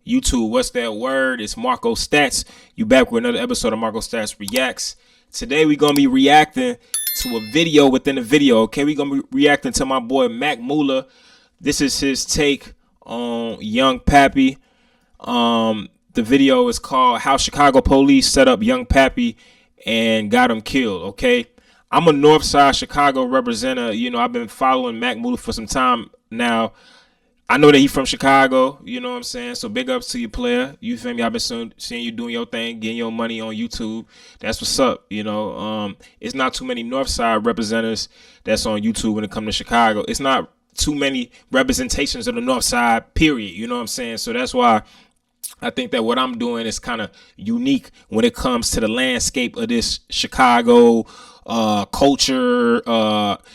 YouTube, what's that word? It's Marko Stats. You back with another episode of Marko Stats Reacts. Today we're gonna be reacting to a video within a video. Okay, we're gonna be reacting to my boy Mula. This is his take on Young Pappy. The video is called "How Chicago Police Set Up Young Pappy and Got Him Killed." Okay, I'm a Northside Chicago representative. You know, I've been following Mula for some time now. I know that he's from Chicago, you know what I'm saying? So big ups to you, player. You feel me? I've been seeing you doing your thing, getting your money on YouTube. That's what's up, you know. It's not too many Northside representatives that's on YouTube when it comes to Chicago. It's not too many representations of the Northside, period. You know what I'm saying? So that's why I think that what I'm doing is kind of unique when it comes to the landscape of this Chicago culture,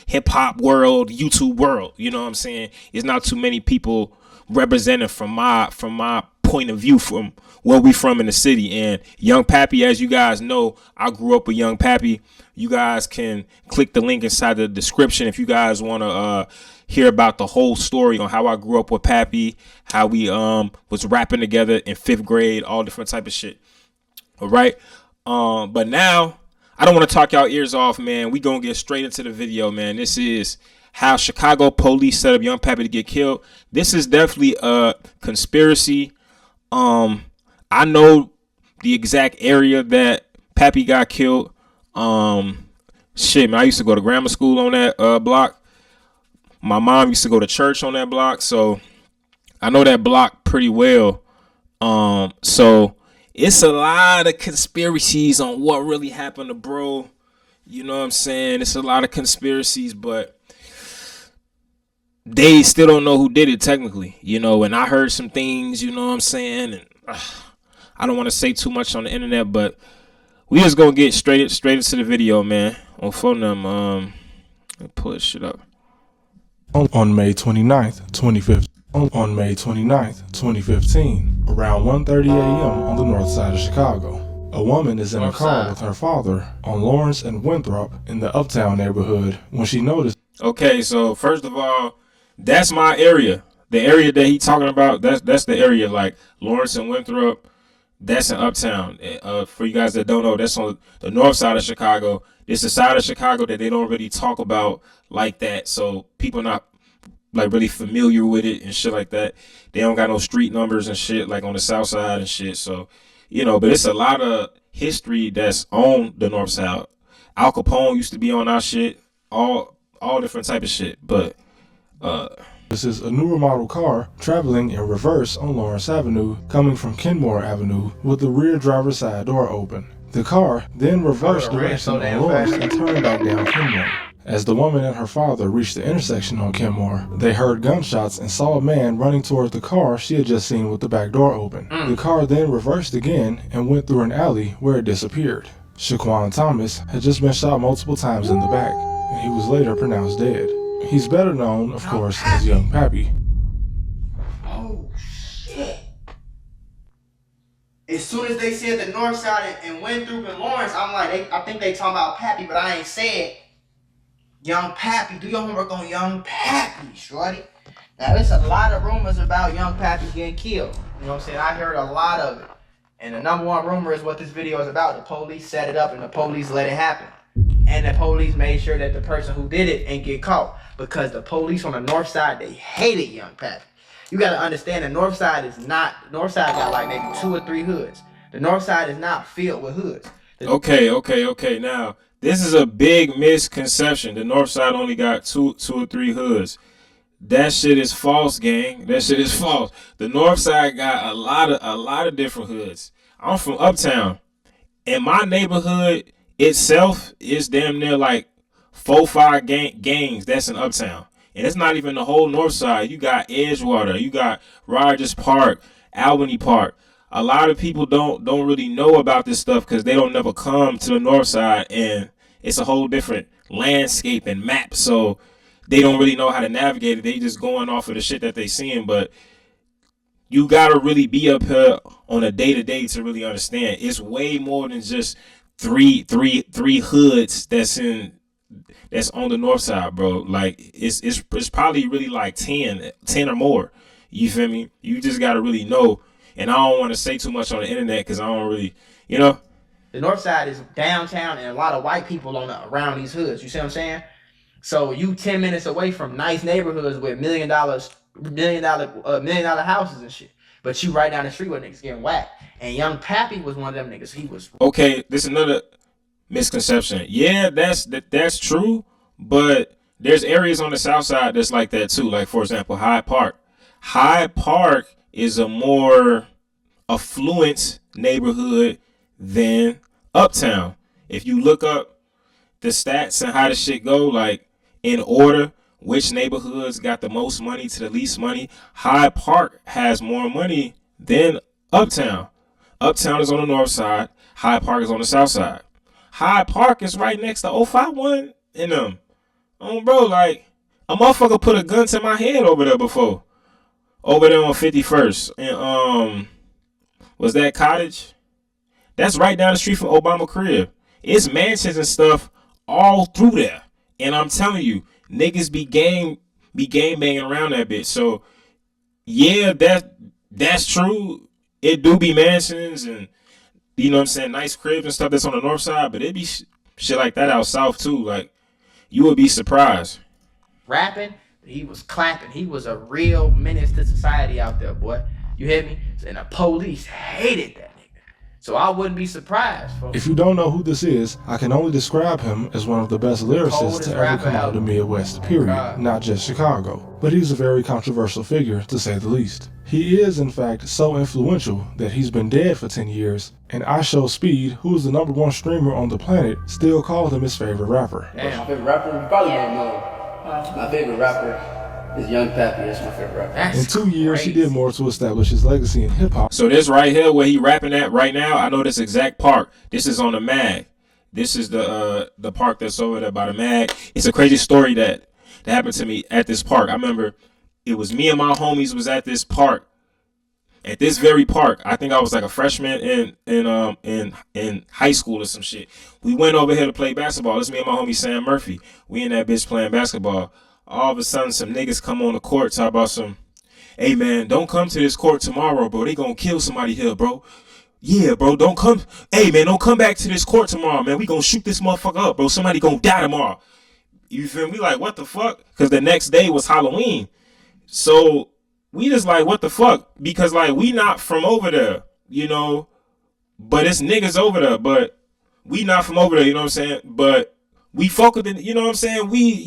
hip hop world, YouTube world. You know what I'm saying? It's not too many people representing from my point of view, from where we from in the city. And Young Pappy, as you guys know, I grew up with Young Pappy. You guys can click the link inside the description if you guys want to hear about the whole story on how I grew up with Pappy, how we was rapping together in 5th grade, all different type of shit. All right. But now I don't want to talk y'all ears off, man. We gonna get straight into the video, man. This is how Chicago police set up Young Pappy to get killed. This is definitely a conspiracy. I know the exact area that Pappy got killed. Shit, man, I used to go to grammar school on that block. My mom used to go to church on that block, so I know that block pretty well. So it's a lot of conspiracies on what really happened to bro. You know what I'm saying? It's a lot of conspiracies, but they still don't know who did it technically. You know, and I heard some things, you know what I'm saying? And I don't want to say too much on the internet, but we just gonna get straight into the video, man. On phone them, let me pull this shit up. On May 29th, 2015. On May 29th, 2015, around 1:30 a.m. on the north side of Chicago, a woman is in a car with her father on Lawrence and Winthrop in the Uptown neighborhood when she noticed. Okay, so first of all, that's my area. The area that he talking about, that's the area, like Lawrence and Winthrop. That's in Uptown. For you guys that don't know, that's on the north side of Chicago. It's the side of Chicago that they don't really talk about like that. So people not like really familiar with it and shit like that. They don't got no street numbers and shit like on the south side and shit. So, you know, but it's a lot of history that's on the north side. Al Capone used to be on our shit, all different type of shit. But this is a newer model car traveling in reverse on Lawrence Avenue, coming from Kenmore Avenue with the rear driver's side door open. The car then reversed direction on Lawrence and turned back down Kenmore. As the woman and her father reached the intersection on Kenmore, they heard gunshots and saw a man running towards the car she had just seen with the back door open. The car then reversed again and went through an alley where it disappeared. Shaquan Thomas had just been shot multiple times in the back, and he was later pronounced dead. He's better known, of course, as Young Pappy. Oh, shit. As soon as they said the north side and Winthrop and Lawrence, I'm like, I think they talking about Pappy, but I ain't said Young Pappy. Do your homework on Young Pappy, shorty. Now, there's a lot of rumors about Young Pappy getting killed. You know what I'm saying? I heard a lot of it. And the number one rumor is what this video is about. The police set it up and the police let it happen. And the police made sure that the person who did it ain't get caught. Because the police on the north side, they hated Young Pappy. You gotta understand the north side is not, the north side got like maybe 2 or 3 hoods. The north side is not filled with hoods. Okay. Now, this is a big misconception. The north side only got two or 3 hoods. That shit is false, gang. That shit is false. The north side got a lot of different hoods. I'm from Uptown, and my neighborhood itself is damn near like 4-5 gangs that's in Uptown. And it's not even the whole north side. You got Edgewater, you got Rogers Park, Albany Park. A lot of people don't really know about this stuff because they don't never come to the north side, and it's a whole different landscape and map. So they don't really know how to navigate it. They just going off of the shit that they seeing. But you gotta really be up here on a day-to-day to really understand. It's way more than just three hoods that's on the north side, bro. Like it's probably really like 10 or more. You feel me? You just gotta really know. and I don't want to say too much on the internet because I don't really, you know. The north side is downtown and a lot of white people around these hoods. You see what I'm saying? So you 10 minutes away from nice neighborhoods with $1 million houses and shit. But you right down the street where niggas getting whacked. And young Pappy was one of them niggas. He was okay. This is another misconception. Yeah, that's true. But there's areas on the south side that's like that too. Like for example, Hyde Park. Hyde Park is a more affluent neighborhood than Uptown. If you look up the stats and how the shit go, like in order, which neighborhoods got the most money to the least money, Hyde Park has more money than Uptown. Uptown is on the north side. Hyde Park is on the south side. Hyde Park is right next to 051 and them. Bro, like a motherfucker put a gun to my head over there before. Over there on 51st. And was that Cottage? That's right down the street from Obama crib. It's mansions and stuff all through there. And I'm telling you, niggas be game banging around that bitch. So yeah, that's true. It do be mansions and, you know what I'm saying, nice cribs and stuff that's on the north side, but it be shit like that out south too. Like, you would be surprised. Rapping, he was clapping. He was a real menace to society out there, boy. You hear me? And the police hated that nigga. So I wouldn't be surprised. Folks. If you don't know who this is, I can only describe him as one of the best lyricists to ever come out of the Midwest, period, not just Chicago. But he's a very controversial figure, to say the least. He is, in fact, so influential that he's been dead for 10 years, and I Show Speed, who is the #1 streamer on the planet, still called him his favorite rapper. Damn. My favorite rapper? You probably don't know. My favorite rapper is Young Pappy. That's my favorite rapper. In 2 years, he did more to establish his legacy in hip-hop. So this right here, where he rapping at right now, I know this exact park. This is on the mag. This is the park that's over there by the mag. It's a crazy story that happened to me at this park. I remember it was me and my homies was at this park. At this very park, I think I was like a freshman in high school or some shit. We went over here to play basketball. It's me and my homie Sam Murphy. We in that bitch playing basketball. All of a sudden, some niggas come on the court talk about some, hey man, don't come to this court tomorrow, bro. They gonna kill somebody here, bro. Yeah, bro, don't come. Hey man, don't come back to this court tomorrow, man. We gonna shoot this motherfucker up, bro. Somebody gonna die tomorrow. You feel me? Like, what the fuck? Because the next day was Halloween. So we just like, what the fuck? Because like, we not from over there, you know, but it's niggas over there, but we not from over there, you know what I'm saying? But we focus in, you know what I'm saying? We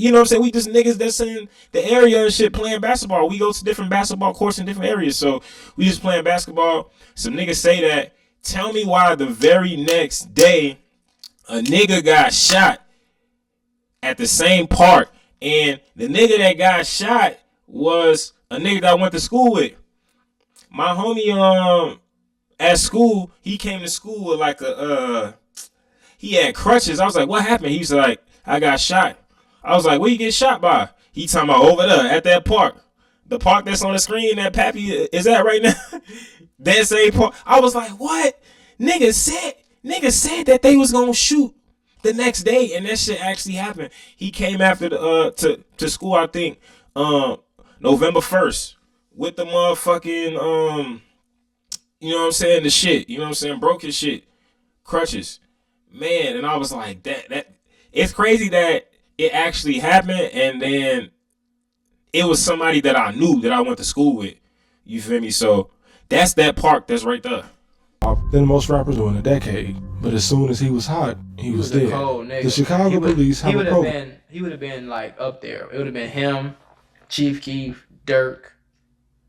just niggas that's in the area and shit playing basketball. We go to different basketball courts in different areas. So we just playing basketball. Some niggas say that. Tell me why the very next day a nigga got shot at the same park. And the nigga that got shot was a nigga that I went to school with. My homie at school, he came to school with like he had crutches. I was like, what happened? He was like, I got shot. I was like, where you get shot by? He talking about over there at that park. The park that's on the screen that Pappy is at right now. That same park. I was like, what? Nigga said that they was gonna shoot the next day, and that shit actually happened. He came after the to school, I think, November 1st with the motherfucking you know what I'm saying, the shit, you know what I'm saying, broke his shit, crutches, man. And I was like, that it's crazy that it actually happened, and then it was somebody that I knew that I went to school with. You feel me? So that's that park that's right there. Than most rappers do in a decade, but as soon as he was hot, he was dead. The Chicago police have a program. He would have been like up there. It would have been him, Chief Keef, Dirk,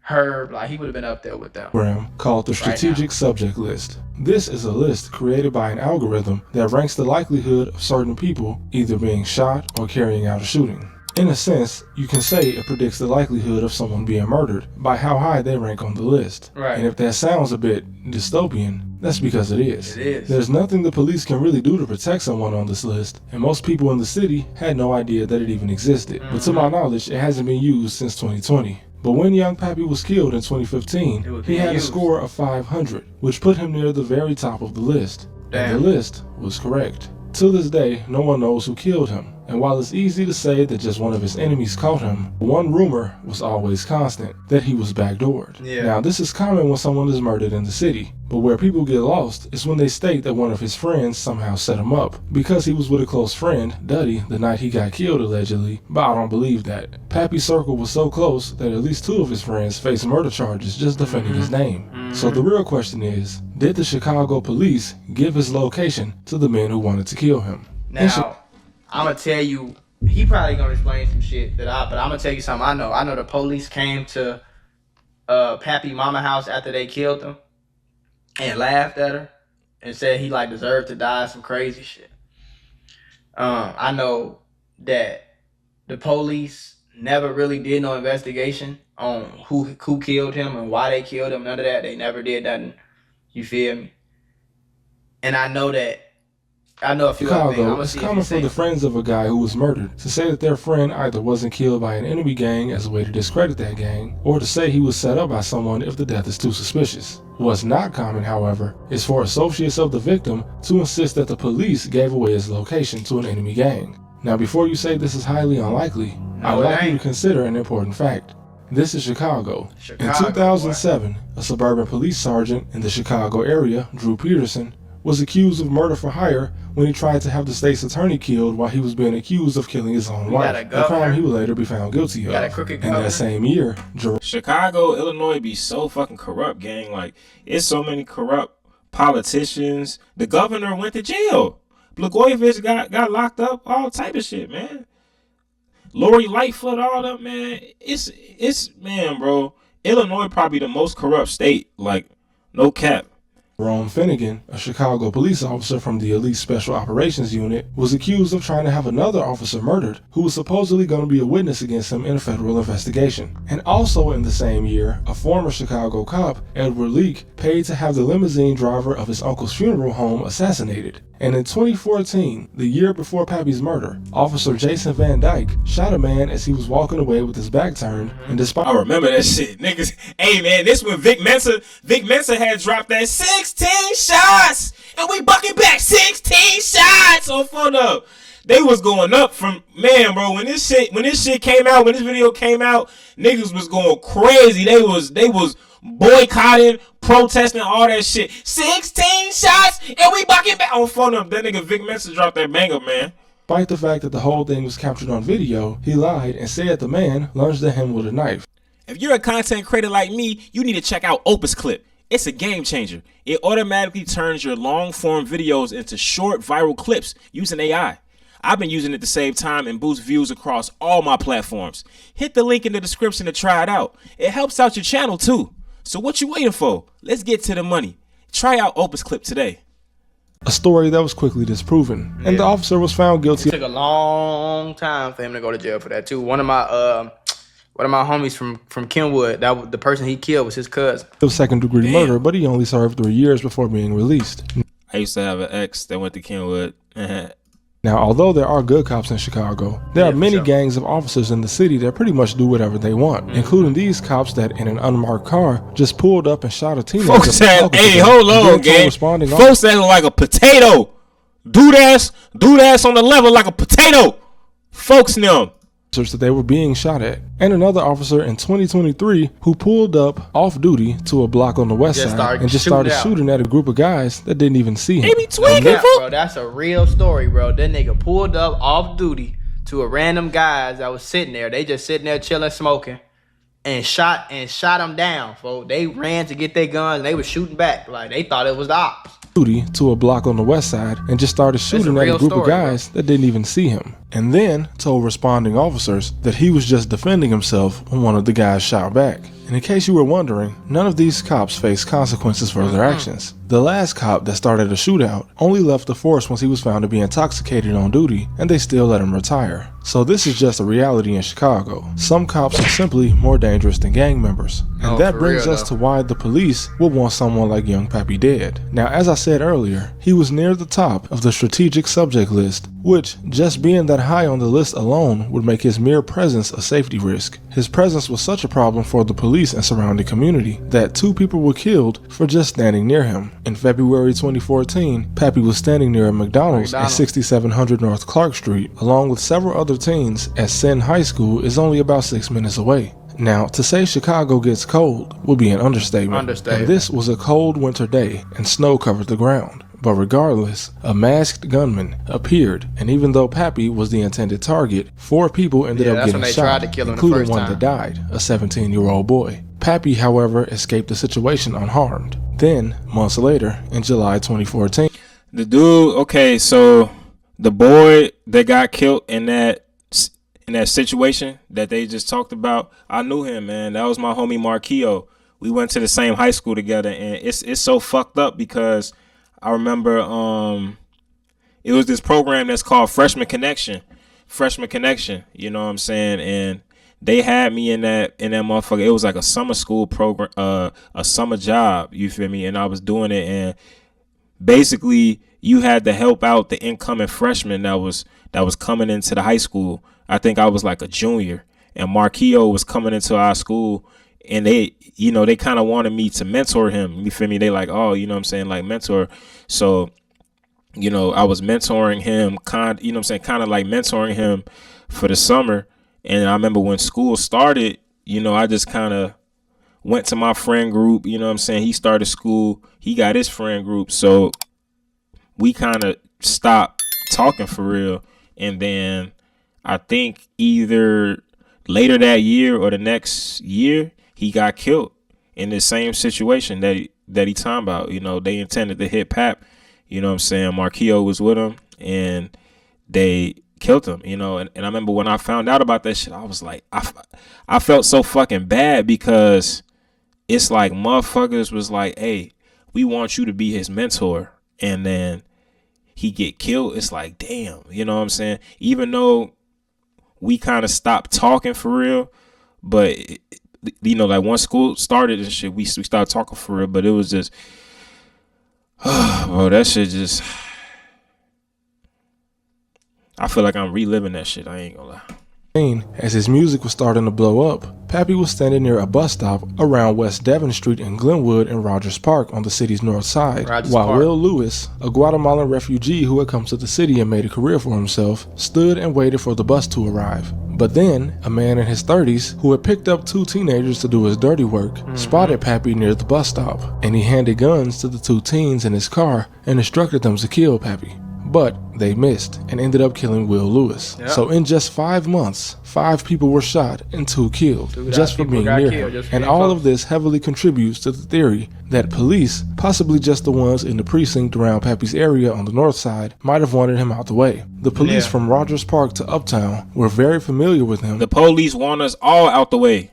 Herb. Like, he would have been up there with them. Called the Strategic Subject List. This is a list created by an algorithm that ranks the likelihood of certain people either being shot or carrying out a shooting. In a sense, you can say it predicts the likelihood of someone being murdered by how high they rank on the list. Right. And if that sounds a bit dystopian, that's because it is. It is. There's nothing the police can really do to protect someone on this list, and most people in the city had no idea that it even existed. But to my knowledge, it hasn't been used since 2020. But when Young Pappy was killed in 2015, he had a score of 500, which put him near the very top of the list. Damn. And the list was correct. To this day, no one knows who killed him. And while it's easy to say that just one of his enemies caught him, one rumor was always constant, that he was backdoored. Now, this is common when someone is murdered in the city, but where people get lost is when they state that one of his friends somehow set him up, because he was with a close friend, Duddy, the night he got killed allegedly, but I don't believe that. Pappy's circle was so close that at least 2 of his friends faced murder charges just defending his name. So the real question is, did the Chicago police give his location to the men who wanted to kill him? Now, I'm gonna tell you, he probably gonna explain some shit but I'm gonna tell you something I know. I know the police came to Pappy mama house after they killed him and laughed at her and said he like deserved to die, some crazy shit. I know that the police never really did no investigation on who killed him and why they killed him. None of that. They never did nothing. You feel me? And I know a few other things. Chicago, it's common for the friends of a guy who was murdered to say that their friend either wasn't killed by an enemy gang as a way to discredit that gang, or to say he was set up by someone if the death is too suspicious. What's not common, however, is for associates of the victim to insist that the police gave away his location to an enemy gang. Now, before you say this is highly unlikely, I'd like you to consider an important fact. This is Chicago. In 2007, a suburban police sergeant in the Chicago area, Drew Peterson, was accused of murder for hire when he tried to have the state's attorney killed while he was being accused of killing his own wife, a crime he would later be found guilty of. In that same year, Chicago, Illinois be so fucking corrupt, gang. Like, it's so many corrupt politicians. The governor went to jail. Blagojevich got locked up, all type of shit, man. Lori Lightfoot, all that, man. It's man, bro. Illinois probably the most corrupt state. Like, no cap. Jerome Finnegan, a Chicago police officer from the Elite Special Operations Unit, was accused of trying to have another officer murdered who was supposedly going to be a witness against him in a federal investigation. And also in the same year, a former Chicago cop, Edward Leak, paid to have the limousine driver of his uncle's funeral home assassinated. And in 2014, the year before Pappy's murder, Officer Jason Van Dyke shot a man as he was walking away with his back turned, and despite— I remember that shit, niggas. Hey man, this when Vic Mensa had dropped that 16 shots, and we bucking back 16 shots on phone up. They was going up from, man, bro, when this shit came out, when this video came out, niggas was going crazy. They was boycotting, protesting, all that shit. 16 shots, and we bucking back on phone up. That nigga Vic Mensa dropped that banger, man. Despite the fact that the whole thing was captured on video, he lied and said the man lunged at him with a knife. If you're a content creator like me, you need to check out Opus Clip. It's a game changer. It automatically turns your long form videos into short viral clips using AI. I've been using it to save time and boost views across all my platforms. Hit the link in the description to try it out. It helps out your channel too. So what you waiting for? Let's get to the money. Try out Opus Clip today. A story that was quickly disproven, and the officer was found guilty. It took a long time for him to go to jail for that too. One of my homies from Kenwood, the person he killed was his cousin. Of second-degree murder, but he only served 3 years before being released. I used to have an ex that went to Kenwood. Now, although there are good cops in Chicago, there are many gangs of officers in the city that pretty much do whatever they want, including these cops that in an unmarked car just pulled up and shot a teenager. Folks said, hey, hold on, gang. Folks said like a potato. Dude ass on the level like a potato. Folks know that they were being shot at. And another officer in 2023 who pulled up off duty to a block on the west side and just started shooting at a group of guys that didn't even see him. They be tweaking, bro. That's a real story, bro. That nigga pulled up off duty to a random guys that was sitting there. They just sitting there chilling, smoking, and shot them down, folks. They ran to get their guns and they was shooting back like they thought it was the ops. To a block on the west side and just started shooting at a group of guys that didn't even see him, and then told responding officers that he was just defending himself when one of the guys shot back. And in case you were wondering, none of these cops faced consequences for their actions. The last cop that started a shootout only left the force once he was found to be intoxicated on duty, and they still let him retire. So this is just a reality in Chicago. Some cops are simply more dangerous than gang members. And that brings us to why the police would want someone like young Pappy dead. Now, as I said earlier, he was near the top of the strategic subject list, which, just being that high on the list alone, would make his mere presence a safety risk. His presence was such a problem for the police and surrounding community that 2 people were killed for just standing near him. In February 2014, Pappy was standing near a McDonald's at 6700 North Clark Street, along with several other teens, as Senn High School is only about 6 minutes away. Now, to say Chicago gets cold would be an understatement. And this was a cold winter day, and snow covered the ground. But regardless, a masked gunman appeared, and even though Pappy was the intended target, 4 people ended up getting shot, including one that died, a 17-year-old boy. Pappy, however, escaped the situation unharmed. Then, months later, in July 2014, the dude, okay, so the boy that got killed in that situation that they just talked about, I knew him, man. That was my homie Marko. We went to the same high school together, and it's so fucked up because I remember it was this program that's called Freshman Connection, you know what I'm saying? And they had me in that motherfucker. It was like a summer school program, a summer job, you feel me? And I was doing it, and basically you had to help out the incoming freshmen that was coming into the high school. I think I was like a junior, and Marko was coming into our school, and they kind of wanted me to mentor him. You feel me? They like, oh, you know what I'm saying, like mentor. So, I was mentoring him, kind of like mentoring him for the summer. And I remember when school started, I just kind of went to my friend group. You know what I'm saying? He started school. He got his friend group. So we kind of stopped talking for real. And then I think either later that year or the next year, he got killed in the same situation that he talking about. They intended to hit Pap. You know what I'm saying? Marko was with him, and they killed him. And I remember when I found out about that shit, I was like, I felt so fucking bad because it's like motherfuckers was like, hey, we want you to be his mentor, and then he get killed. It's like, damn, you know what I'm saying? Even though we kind of stopped talking for real, but like once school started and shit, we started talking for real. But it was just, bro, that shit just, I feel like I'm reliving that shit. I ain't gonna lie. As his music was starting to blow up, Pappy was standing near a bus stop around West Devon Street in Glenwood and Rogers Park on the city's north side, while Will Lewis, a Guatemalan refugee who had come to the city and made a career for himself, stood and waited for the bus to arrive. But then, a man in his 30s, who had picked up 2 teenagers to do his dirty work, spotted Pappy near the bus stop, and he handed guns to the 2 teens in his car and instructed them to kill Pappy. But they missed and ended up killing Will Lewis. Yep. So in just 5 months, 5 people were shot and 2 killed just for being near him. And all of this heavily contributes to the theory that police, possibly just the ones in the precinct around Pappy's area on the north side, might have wanted him out the way. The police from Rogers Park to Uptown were very familiar with him. The police want us all out the way.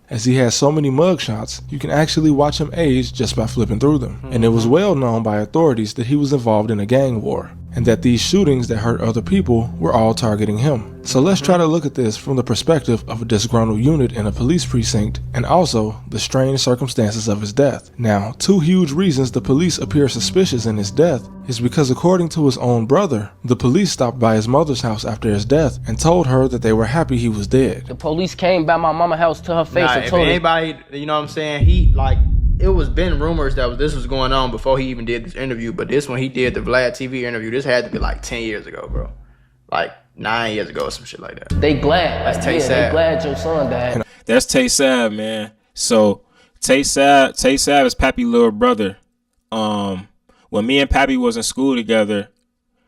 As he has so many mugshots, you can actually watch him age just by flipping through them. And it was well known by authorities that he was involved in a gang war, and that these shootings that hurt other people were all targeting him. So let's try to look at this from the perspective of a disgruntled unit in a police precinct, and also the strange circumstances of his death. Now, 2 huge reasons the police appear suspicious in his death is because, according to his own brother, the police stopped by his mother's house after his death and told her that they were happy he was dead. The police came by my mama's house to her face and if told her. anybody, you know what I'm saying, it was been rumors that this was going on before he even did this interview, but this when he did the Vlad TV interview, this had to be like 10 years ago, bro. Like 9 years ago or some shit like that. They glad. That's Tay Sav. They glad your son died. That's Tay Sav, man. So Tay Sav is Pappy's little brother. When me and Pappy was in school together,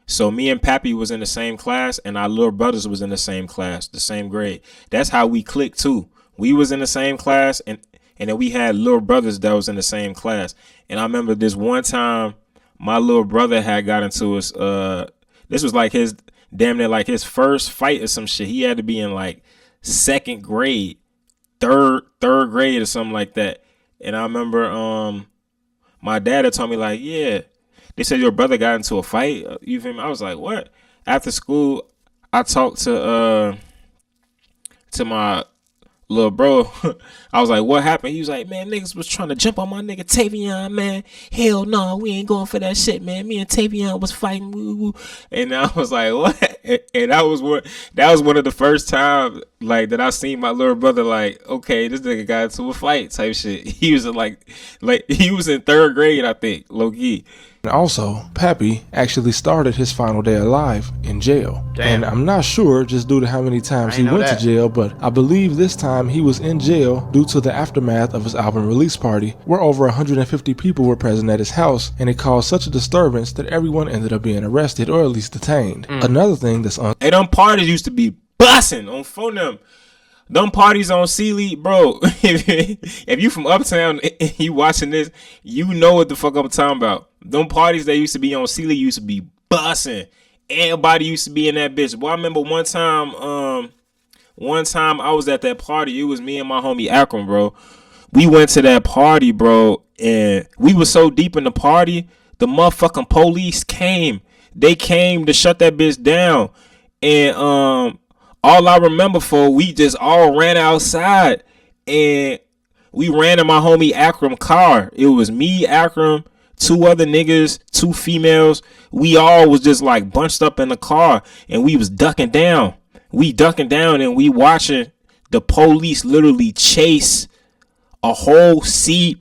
so me and Pappy was in the same class, and our little brothers was in the same class, the same grade. That's how we clicked too. We was in the same class, and then we had little brothers that was in the same class. And I remember this one time, my little brother had got into his, this was like his, damn near like his first fight or some shit. He had to be in like 2nd grade, third grade or something like that. And I remember my dad had told me like, yeah, they said your brother got into a fight. You feel me? I was like, what? After school, I talked to my little bro, I was like, what happened? He was like, man, niggas was trying to jump on my nigga Tavion, man. Hell no, we ain't going for that shit, man. Me and Tavion was fighting. Woo, woo. And I was like, what? And that was one of the first times like that I seen my little brother like, okay, this nigga got into a fight type shit. He was like he was in 3rd grade, I think, low key. And also, Pappy actually started his final day alive in jail. Damn. And I'm not sure just due to how many times I he ain't know went that. to jail, but I believe this time he was in jail due to the aftermath of his album release party, where over 150 people were present at his house, and it caused such a disturbance that everyone ended up being arrested or at least detained. Another thing that's Hey, them parties used to be busting on phone them. Them parties on Sealy, bro. If you from Uptown and you watching this, you know what the fuck I'm talking about. Them parties that used to be on Sealy used to be busting. Everybody used to be in that bitch. Boy, I remember one time I was at that party. It was me and my homie Akram, bro. We went to that party, bro, and we was so deep in the party, the motherfucking police came. They came to shut that bitch down. And all I remember we just all ran outside and we ran in my homie Akram car. It was me, Akram, 2 other niggas, 2 females. We all was just like bunched up in the car and we was ducking down. We ducking down and we watching the police literally chase a whole sea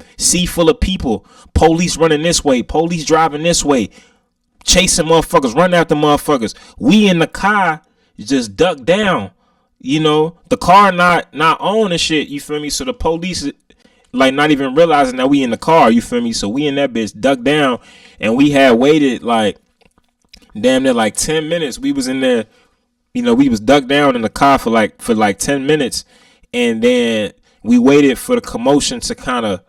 full of people. Police running this way, police driving this way, chasing motherfuckers, running after motherfuckers. We in the car just duck down, you know, the car not on and shit, you feel me? So the police like not even realizing that we in the car, you feel me? So we in that bitch duck down and we had waited like damn near like 10 minutes. We was in there, you know, we was ducked down in the car for like 10 minutes and then we waited for the commotion to kind of,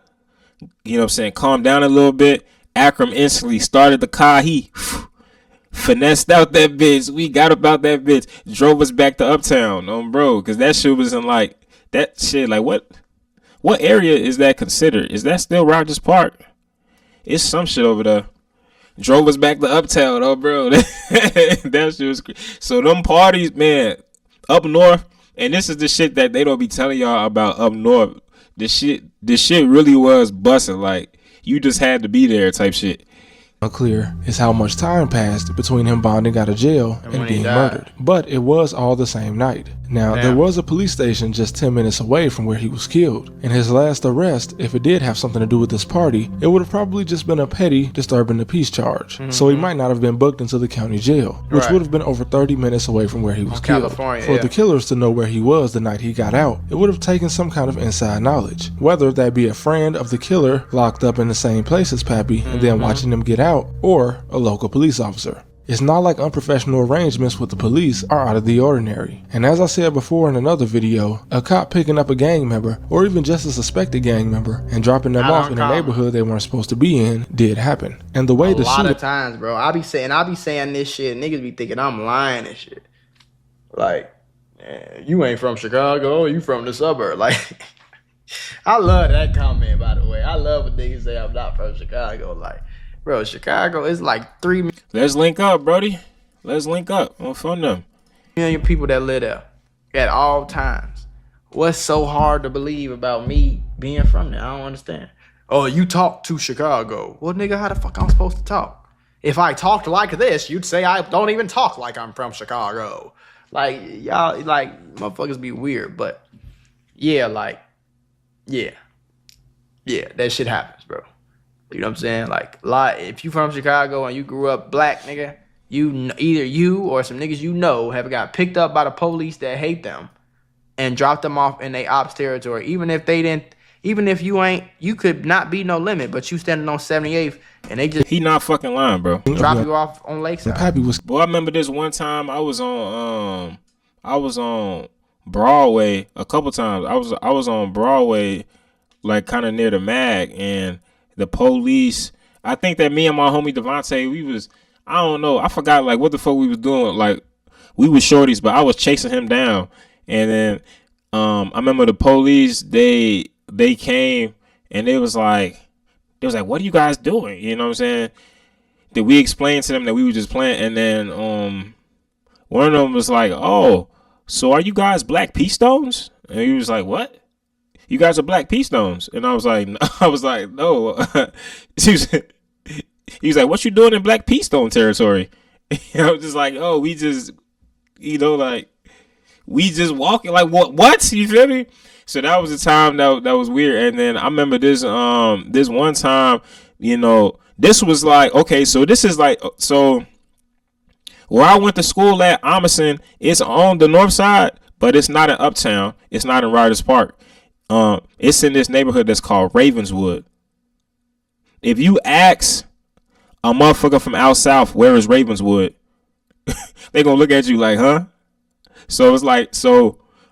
you know what I'm saying, calm down a little bit. Akram instantly started the car. He finessed out that bitch. We got about that bitch. Drove us back to Uptown, bro. Because that shit was in like, that shit, like what area is that considered? Is that still Rogers Park? It's some shit over there. Drove us back to Uptown, bro. That shit was crazy. So them parties, man, up north, and this is the shit that they don't be telling y'all about up north. This shit really was busting. Like, you just had to be there type shit. unclear is how much time passed between him bonding out of jail and being murdered. But it was all the same night. Now, there was a police station just 10 minutes away from where he was killed. And his last arrest, if it did have something to do with this party, it would have probably just been a petty disturbing the peace charge. So he might not have been booked into the county jail, which would have been over 30 minutes away from where he was killed. For the killers to know where he was the night he got out, it would have taken some kind of inside knowledge. Whether that be a friend of the killer locked up in the same place as Pappy and then watching him get out, or a local police officer. It's not like unprofessional arrangements with the police are out of the ordinary. And as I said before in another video, a cop picking up a gang member, or even just a suspected gang member, and dropping them off in a neighborhood they weren't supposed to be in did happen. And the way the lot of times, bro, I be saying this shit, niggas be thinking I'm lying and shit. Like, man, you ain't from Chicago, you from the suburb. Like, I love that comment, by the way. I love when niggas say I'm not from Chicago. Like, bro, Chicago is like 3 Let's link up, Brody. Let's link up. On phone them. million people that live there at all times. What's so hard to believe about me being from there? I don't understand. Oh, you talk to Chicago. Well, nigga, how the fuck I'm supposed to talk? If I talked like this, you'd say I don't even talk like I'm from Chicago. Like, y'all, like, motherfuckers be weird. But, yeah, like, yeah, that shit happens, bro. You know what I'm saying? Like, if you from Chicago and you grew up black, nigga, either you or some niggas you know have got picked up by the police that hate them and dropped them off in they ops territory. Even if you could not be no limit, but you standing on 78th and they just He not fucking lying, bro. drop you off on Lakeside. Pappy was Boy, I remember this one time I was on Broadway a couple times. I was on Broadway, like kind of near the mag, and the police, I think that me and my homie Devontae, we was, I don't know, I forgot like what the fuck we was doing. Like, we was shorties, but I was chasing him down. And then I remember the police, they came and they was like, what are you guys doing? You know what I'm saying? That we explained to them that we were just playing, and then one of them was like, oh, so are you guys Black P Stones? And he was like, what? You guys are Black P Stones. And I was like, no. He was like, what you doing in Black P Stone territory? And I was just like, oh, we just, like, we just walking, like, what? You feel me? So that was the time that was weird. And then I remember this one time, this was like, okay, so this is like, so where I went to school at, Amerson, it's on the north side, but it's not in Uptown. It's not in Riders Park. It's in this neighborhood that's called Ravenswood. If you ask a motherfucker from out south, where is Ravenswood? They gonna look at you like, huh? So it's like,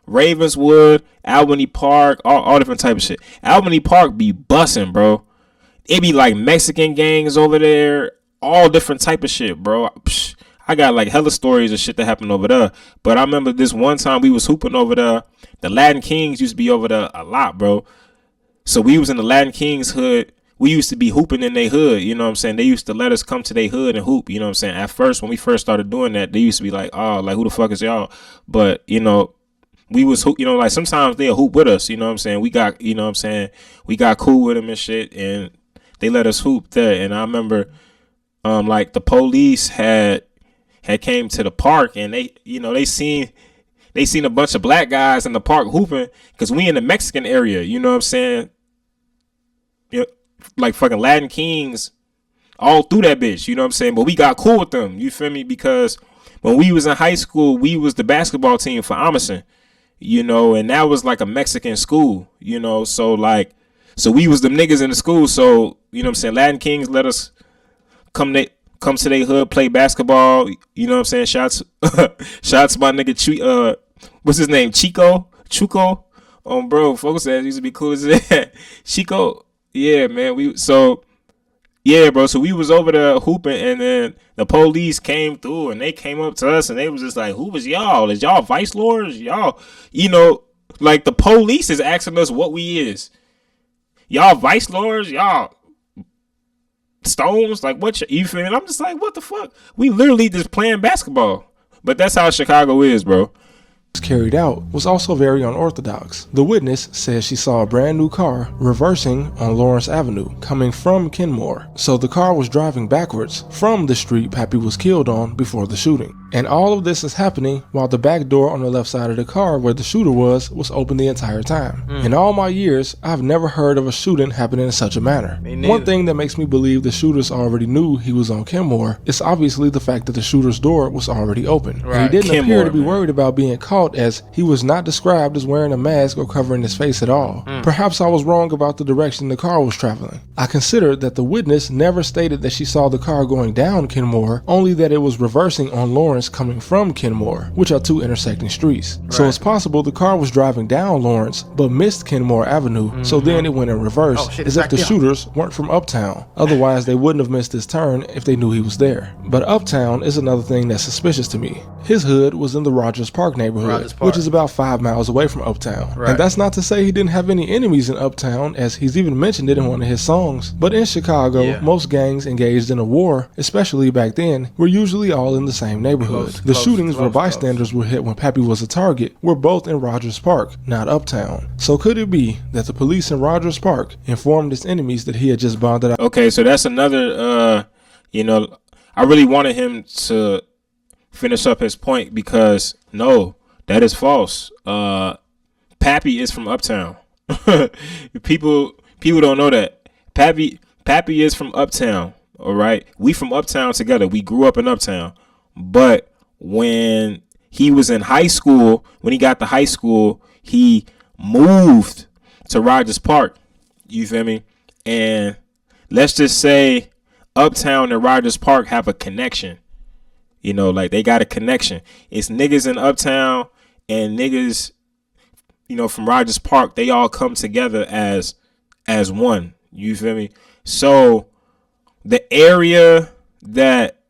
Ravenswood, Albany Park, all different type of shit. Albany Park be bussin', bro. It be like Mexican gangs over there, all different type of shit, bro. I got like hella stories of shit that happened over there. But I remember this one time we was hooping over there. The Latin Kings used to be over there a lot, bro. So we was in the Latin Kings hood. We used to be hooping in their hood, you know what I'm saying? They used to let us come to their hood and hoop, you know what I'm saying? At first, when we first started doing that, they used to be like, oh, like, who the fuck is y'all? But, we was, like, sometimes they'll hoop with us, you know what I'm saying? We got, we got cool with them and shit, and they let us hoop there. And I remember, like, the police had came to the park, and they seen a bunch of black guys in the park hooping, because we in the Mexican area, you know what I'm saying? Like fucking Latin Kings all through that bitch, you know what I'm saying? But we got cool with them, you feel me? Because when we was in high school, we was the basketball team for Amerson, and that was like a Mexican school, so we was them niggas in the school. So, you know what I'm saying? Latin Kings let us come to their hood, play basketball, you know what I'm saying? Shots my nigga, what's his name? Chuco? Bro, folks said used to be cool as that. Chico. Yeah, man. So we was over there hooping, and then the police came through, and they came up to us, and they was just like, who was y'all? Is y'all vice lords? Y'all, like the police is asking us what we is. Y'all vice lords? Y'all stones? Like, what you feel me? I'm just like, what the fuck? We literally just playing basketball. But that's how Chicago is, bro. Carried out was also very unorthodox. The witness says she saw a brand new car reversing on Lawrence Avenue coming from Kenmore, so the car was driving backwards from the street Pappy was killed on before the shooting. And all of this is happening while the back door on the left side of the car where the shooter was open the entire time. In all my years, I've never heard of a shooting happening in such a manner. One thing that makes me believe the shooters already knew he was on Kenmore is obviously the fact that the shooter's door was already open. Right. And he didn't appear to be worried about being caught, as he was not described as wearing a mask or covering his face at all. Perhaps I was wrong about the direction the car was traveling. I considered that the witness never stated that she saw the car going down Kenmore, only that it was reversing on Lawrence coming from Kenmore, which are two intersecting streets. Right. So it's possible the car was driving down Lawrence but missed Kenmore Avenue, so then it went in reverse, as if the shooters weren't from Uptown. Otherwise, they wouldn't have missed his turn if they knew he was there. But Uptown is another thing that's suspicious to me. His hood was in the Rogers Park neighborhood, which is about 5 miles away from Uptown. Right. And that's not to say he didn't have any enemies in Uptown, as he's even mentioned it in one of his songs. But in Chicago, most gangs engaged in a war, especially back then, were usually all in the same neighborhood. The shootings where bystanders were hit when Pappy was a target were both in Rogers Park, not Uptown. So could it be that the police in Rogers Park informed his enemies that he had just bonded out? Okay, so that's another, I really wanted him to finish up his point, because no, that is false. Pappy is from Uptown. people don't know that. Pappy is from Uptown. All right, we from Uptown together. We grew up in Uptown. But when he was in high school, when he got to high school, he moved to Rogers Park. You feel me? And let's just say Uptown and Rogers Park have a connection. Like they got a connection. It's niggas in Uptown and niggas, from Rogers Park. They all come together as one. You feel me? So the area that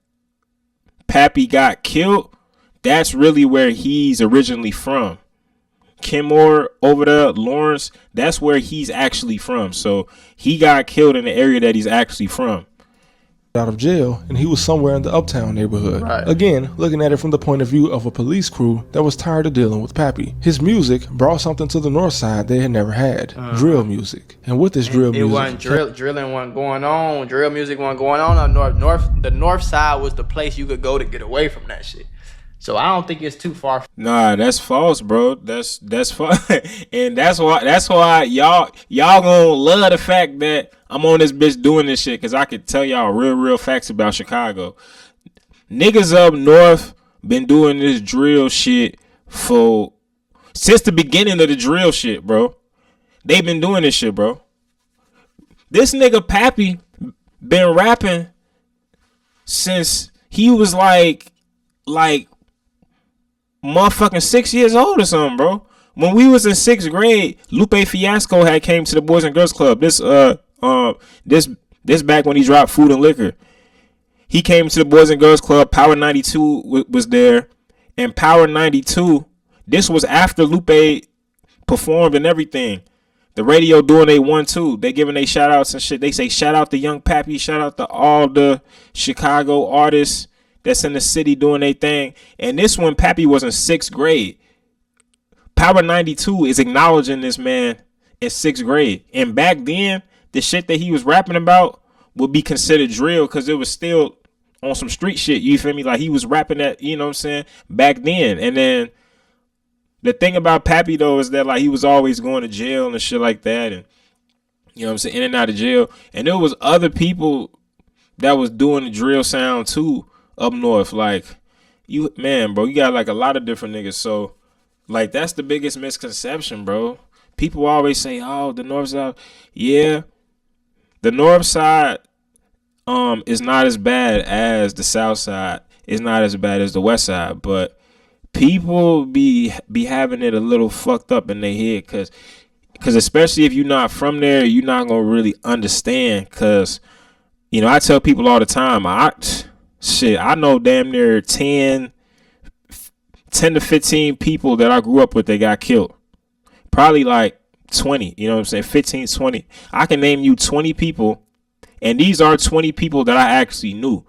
Pappy got killed, that's really where he's originally from. Kenmore over there, Lawrence, that's where he's actually from. So he got killed in the area that he's actually from. out of jail and he was somewhere in the Uptown neighborhood. Right. Again, looking at it from the point of view of a police crew that was tired of dealing with Pappy. His music brought something to the north side they had never had. Drill music. And with this drill music, it wasn't drilling wasn't going on. Drill music wasn't going on up the north side was the place you could go to get away from that shit. So I don't think it's too far. Nah, that's false, bro. That's false. And that's why y'all gonna love the fact that I'm on this bitch doing this shit, cause I could tell y'all real facts about Chicago. Niggas up north been doing this drill shit since the beginning of the drill shit, bro. They been doing this shit, bro. This nigga Pappy been rapping since he was like motherfucking 6 years old or something, bro. When we was in 6th grade, Lupe Fiasco had came to the Boys and Girls Club. This back when he dropped Food and Liquor. He came to the Boys and Girls Club. Power 92 was there. And Power 92, this was after Lupe performed and everything. The radio doing they 1-2. They giving they shout outs and shit. They say shout out to Young Pappy. Shout out to all the Chicago artists that's in the city doing their thing. And this one, Pappy was in 6th grade. Power 92 is acknowledging this man in 6th grade. And back then, the shit that he was rapping about would be considered drill because it was still on some street shit. You feel me? Like he was rapping that, you know what I'm saying, back then. And then the thing about Pappy, though, is that like he was always going to jail and shit like that. And, you know what I'm saying, in and out of jail. And there was other people that was doing the drill sound, too, up north. Like, you got like a lot of different niggas. So, like, that's the biggest misconception, bro. People always say, oh, the north side. Yeah, the north side is not as bad as the south side. It's not as bad as the west side. But people be having it a little fucked up in their head. Because especially if you're not from there, you're not going to really understand. Because, you know, I tell people all the time, I know damn near 10 to 15 people that I grew up with that got killed. Probably like 20, you know what I'm saying? 15, 20. I can name you 20 people, and these are 20 people that I actually knew.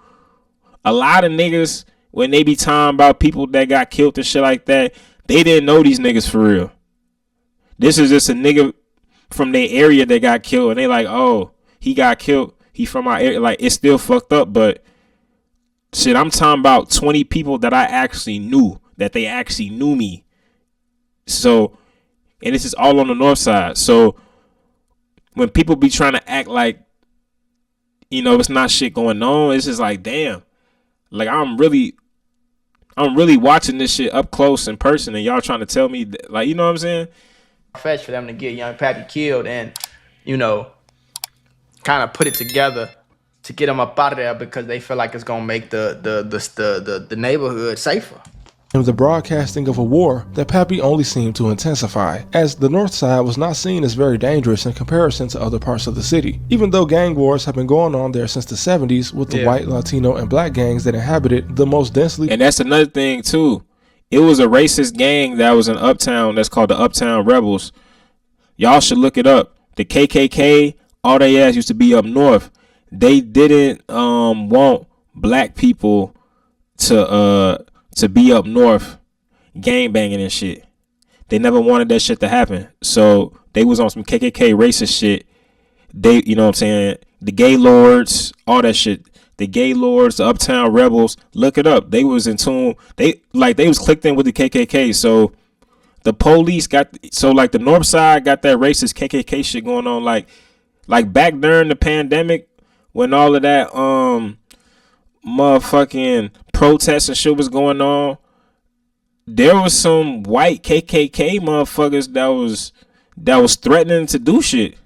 A lot of niggas, when they be talking about people that got killed and shit like that, they didn't know these niggas for real. This is just a nigga from their area that got killed, and they like, oh, he got killed. He from our area. Like, it's still fucked up, but shit, I'm talking about 20 people that I actually knew, that they actually knew me. So, and this is all on the north side. So, when people be trying to act like, you know, it's not shit going on, it's just like, damn. Like, I'm really watching this shit up close in person, and y'all trying to tell me, that, like, you know what I'm saying? Fetch for them to get Young Pappy killed and, you know, kind of put it together to get them up out of there because they feel like it's gonna make the neighborhood safer. And the broadcasting of a war that Pappy only seemed to intensify, as the north side was not seen as very dangerous in comparison to other parts of the city, even though gang wars have been going on there since the 70s with the white, Latino, and black gangs that inhabited the most densely. And that's another thing too. It was a racist gang that was in Uptown that's called the Uptown Rebels. Y'all should look it up. The KKK, all they ass used to be up north. They didn't want black people to be up north gang banging and shit. They never wanted that shit to happen. So they was on some KKK racist shit. They, you know what I'm saying? The gay lords, all that shit. The gay lords, the Uptown Rebels, look it up. They was in tune. They was clicked in with the KKK. So the police like the north side got that racist KKK shit going on. Like back during the pandemic when all of that motherfucking protests and shit was going on, there was some white KKK motherfuckers that was threatening to do shit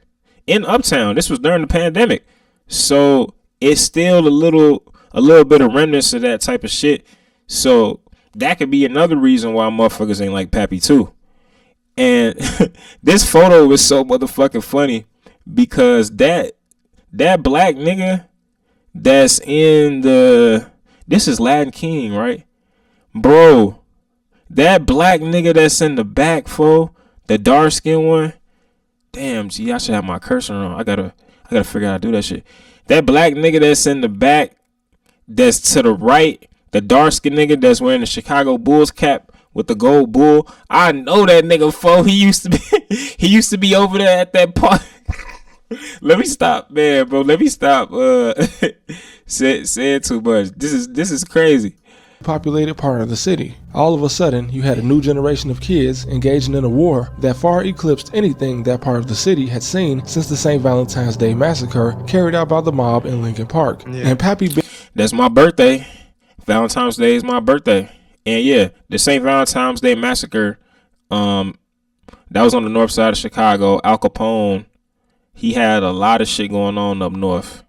in Uptown. This was during the pandemic. So it's still a little bit of remnants of that type of shit. So that could be another reason why motherfuckers ain't like Pappy too. And this photo was so motherfucking funny because that black nigga that's in this is Latin King, right? Bro, that black nigga that's in the back, fool, the dark skin one. Damn, gee, I should have my cursor on. I gotta figure out how to do that shit. That black nigga that's in the back, that's to the right, the dark skinned nigga that's wearing the Chicago Bulls cap with the gold bull. I know that nigga fool. He used to be over there at that park. Let me stop, man, bro. Let me stop. Saying too much. This is crazy. Populated part of the city. All of a sudden, you had a new generation of kids engaging in a war that far eclipsed anything that part of the city had seen since the St. Valentine's Day massacre carried out by the mob in Lincoln Park. Yeah. And Pappy, that's my birthday. Valentine's Day is my birthday. And yeah, the St. Valentine's Day massacre, that was on the north side of Chicago. Al Capone, he had a lot of shit going on up north.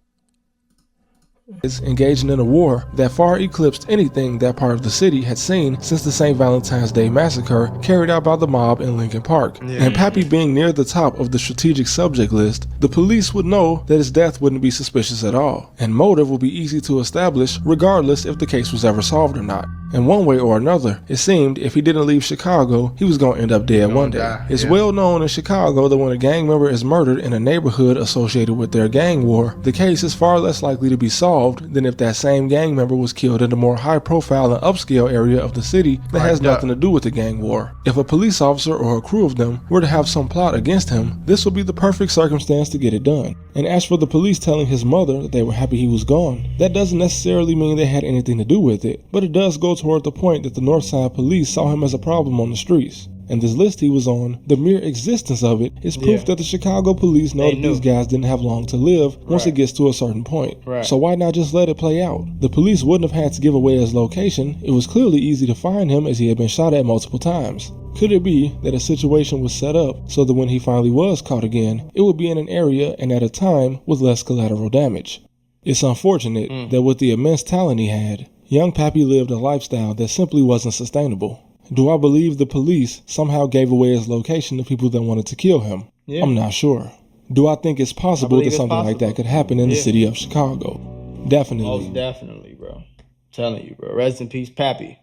Is engaging in a war that far eclipsed anything that part of the city had seen since the St. Valentine's Day massacre carried out by the mob in Lincoln Park. Yeah. And Pappy being near the top of the strategic subject list, the police would know that his death wouldn't be suspicious at all, and motive would be easy to establish regardless if the case was ever solved or not. And one way or another, it seemed if he didn't leave Chicago, he was going to end up dead one day. It's well known in Chicago that when a gang member is murdered in a neighborhood associated with their gang war, the case is far less likely to be solved than if that same gang member was killed in a more high-profile and upscale area of the city that has nothing to do with the gang war. If a police officer or a crew of them were to have some plot against him, this would be the perfect circumstance to get it done. And as for the police telling his mother that they were happy he was gone, that doesn't necessarily mean they had anything to do with it, but it does go toward the point that the Northside police saw him as a problem on the streets. And this list he was on, the mere existence of it is proof that the Chicago police know that these guys didn't have long to live once it gets to a certain point. So why not just let it play out? The police wouldn't have had to give away his location. It was clearly easy to find him as he had been shot at multiple times. Could it be that a situation was set up so that when he finally was caught again, it would be in an area and at a time with less collateral damage? It's unfortunate that with the immense talent he had, young Pappy lived a lifestyle that simply wasn't sustainable. Do I believe the police somehow gave away his location to people that wanted to kill him? Yeah. I'm not sure. Do I think it's possible that something like that could happen in the city of Chicago? Definitely. Most definitely, bro. I'm telling you, bro. Rest in peace, Pappy.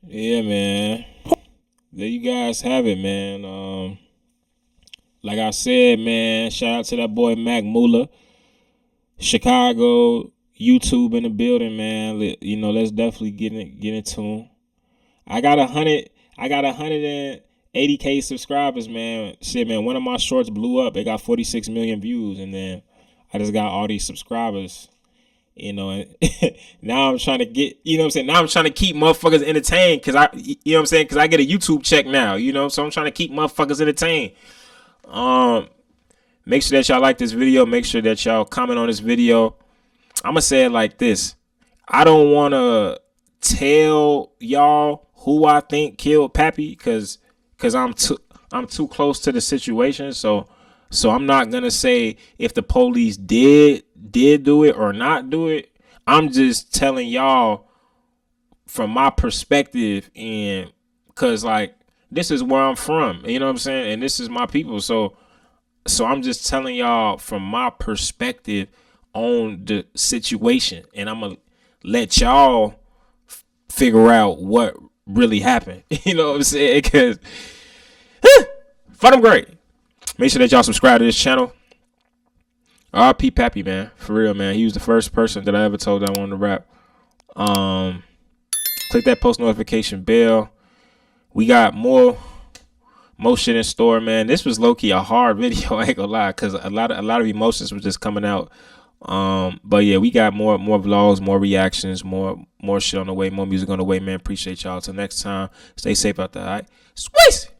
Yeah, man. There you guys have it, man. Like I said, man, shout out to that boy Mac Mula. Chicago, YouTube in the building, man. You know, let's definitely get into him. I got 180K subscribers, man. Shit, man. One of my shorts blew up. It got 46 million views, and then I just got all these subscribers. You know, and now I'm trying to get, you know what I'm saying? Now I'm trying to keep motherfuckers entertained because you know what I'm saying? Because I get a YouTube check now, you know? So I'm trying to keep motherfuckers entertained. Make sure that y'all like this video. Make sure that y'all comment on this video. I'm going to say it like this. I don't want to tell y'all who I think killed Pappy because I'm too close to the situation. So I'm not going to say if the police did do it or not do it. I'm just telling y'all from my perspective, and because like this is where I'm from, you know what I'm saying? And this is my people. So I'm just telling y'all from my perspective on the situation, and I'm gonna let y'all figure out what really happened. You know what I'm saying? Because fun them great. Make sure that y'all subscribe to this channel. R.I.P. Pappy, man. For real, man. He was the first person that I ever told that I wanted to rap. Click that post notification bell. We got more shit in store, man. This was low-key a hard video, I ain't gonna lie, because a lot of emotions was just coming out. But yeah, we got more vlogs, more reactions, more shit on the way, more music on the way, man. Appreciate y'all. Till next time, stay safe out there, all right? Squeeze!